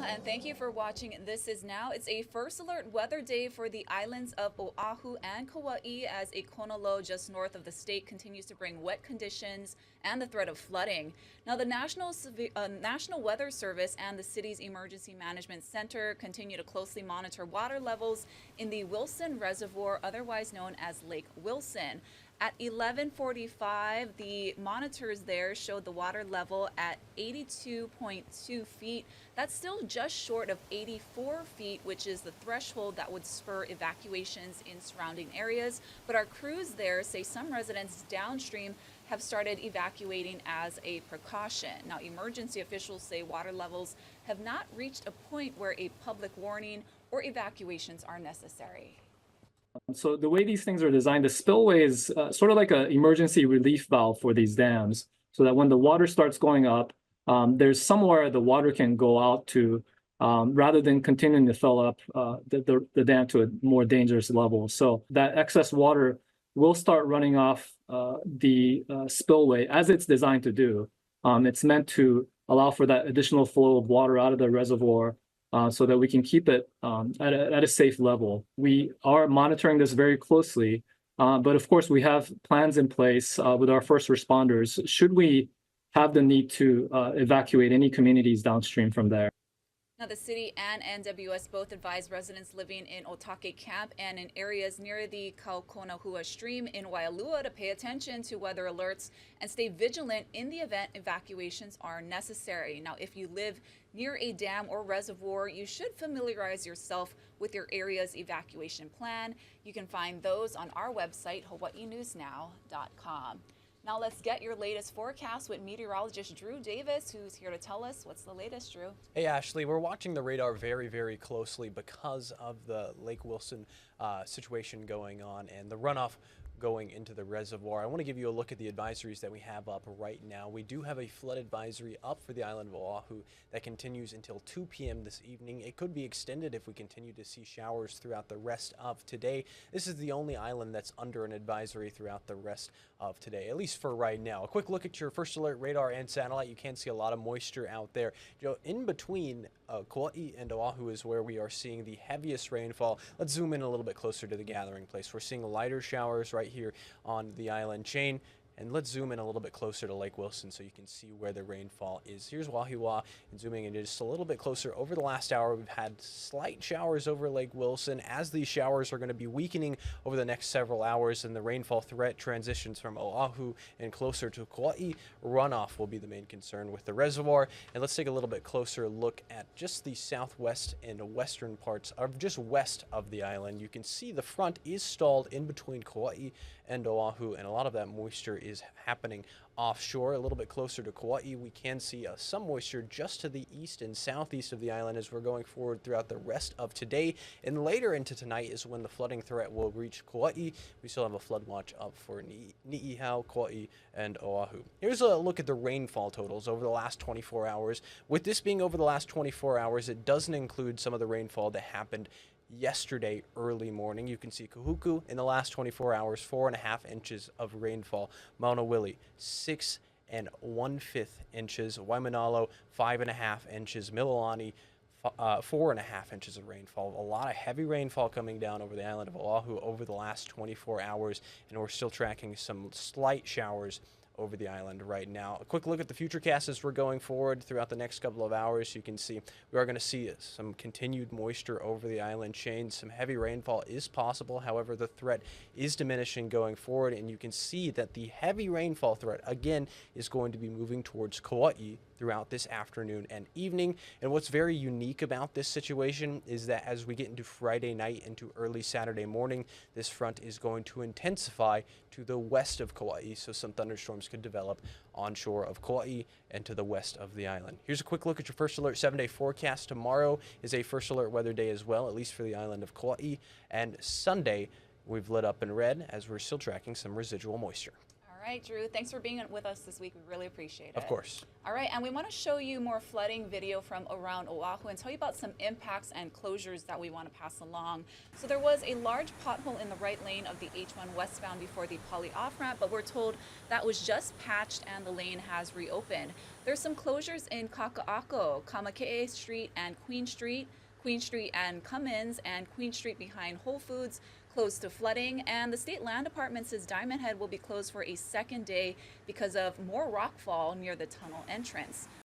and thank you for watching This Is Now. It's a first alert weather day for the islands of Oahu and Kauai as a kona low just north of the state continues to bring wet conditions and the threat of flooding. Now, the National Weather Service and the city's Emergency Management Center continue to closely monitor water levels in the Wilson Reservoir, otherwise known as Lake Wilson. At 11:45, the monitors there showed the water level at 82.2 feet. That's still just short of 84 feet, which is the threshold that would spur evacuations in surrounding areas. But our crews there say some residents downstream have started evacuating as a precaution. Now, emergency officials say water levels have not reached a point where a public warning or evacuations are necessary. So the way these things are designed, the spillway is sort of like an emergency relief valve for these dams, so that when the water starts going up, there's somewhere the water can go out to, rather than continuing to fill up the dam to a more dangerous level. So that excess water will start running off the spillway as it's designed to do. It's meant to allow for that additional flow of water out of the reservoir, so that we can keep it at a safe level. We are monitoring this very closely, but of course we have plans in place with our first responders should we have the need to evacuate any communities downstream from there. Now, the city and NWS both advise residents living in Otake Camp and in areas near the Kaukonahua stream in Waialua to pay attention to weather alerts and stay vigilant in the event evacuations are necessary. Now, if you live near a dam or reservoir, you should familiarize yourself with your area's evacuation plan. You can find those on our website, hawaiinewsnow.com. Now let's get your latest forecast with meteorologist Drew Davis, who's here to tell us what's the latest, Drew. Hey, Ashley, we're watching the radar very, very closely because of the Lake Wilson situation going on and the runoff going into the reservoir. I want to give you a look at the advisories that we have up right now. We do have a flood advisory up for the island of Oahu that continues until 2 p.m. this evening. It could be extended if we continue to see showers throughout the rest of today. This is the only island that's under an advisory throughout the rest of today, at least for right now. A quick look at your first alert radar and satellite. You can see a lot of moisture out there. You know, in between Kauai and Oahu is where we are seeing the heaviest rainfall. Let's zoom in a little bit closer to the gathering place. We're seeing lighter showers right here on the island chain. And let's zoom in a little bit closer to Lake Wilson so you can see where the rainfall is. Here's Wahiawa, and zooming in just a little bit closer. Over the last hour, we've had slight showers over Lake Wilson. As these showers are going to be weakening over the next several hours and the rainfall threat transitions from Oahu and closer to Kauai, runoff will be the main concern with the reservoir. And let's take a little bit closer look at just the southwest and western parts of just west of the island. You can see the front is stalled in between Kauai and Oahu, and a lot of that moisture is happening offshore. A little bit closer to Kauai, we can see some moisture just to the east and southeast of the island as we're going forward throughout the rest of today. And later into tonight is when the flooding threat will reach Kauai. We still have a flood watch up for Niihau, Kauai, and Oahu. Here's a look at the rainfall totals over the last 24 hours. With this being over the last 24 hours, it doesn't include some of the rainfall that happened yesterday early morning. You can see Kahuku in the last 24 hours, 4.5 inches of rainfall. Maunawili, 6 1/5 inches. Waimanalo, 5.5 inches. Mililani, 4.5 inches of rainfall. A lot of heavy rainfall coming down over the island of Oahu over the last 24 hours, and we're still tracking some slight showers over the island right now. A quick look at the futurecast as we're going forward throughout the next couple of hours. You can see we are going to see some continued moisture over the island chain. Some heavy rainfall is possible. However, the threat is diminishing going forward, and you can see that the heavy rainfall threat again is going to be moving towards Kauai throughout this afternoon and evening. And what's very unique about this situation is that as we get into Friday night into early Saturday morning, this front is going to intensify to the west of Kauai, so some thunderstorms could develop onshore of Kauai and to the west of the island. Here's a quick look at your first alert 7-day forecast. Tomorrow is a first alert weather day as well, at least for the island of Kauai. And Sunday, we've lit up in red as we're still tracking some residual moisture. All right, Drew, thanks for being with us this week. We really appreciate it. Of course. All right, and we want to show you more flooding video from around Oahu and tell you about some impacts and closures that we want to pass along. So there was a large pothole in the right lane of the H1 westbound before the Poly off-ramp, but we're told that was just patched and the lane has reopened. There's some closures in Kaka'ako, Kamakee Street and Queen Street and Cummins, and Queen Street behind Whole Foods closed to flooding, and the State Land Department says Diamond Head will be closed for a second day because of more rockfall near the tunnel entrance.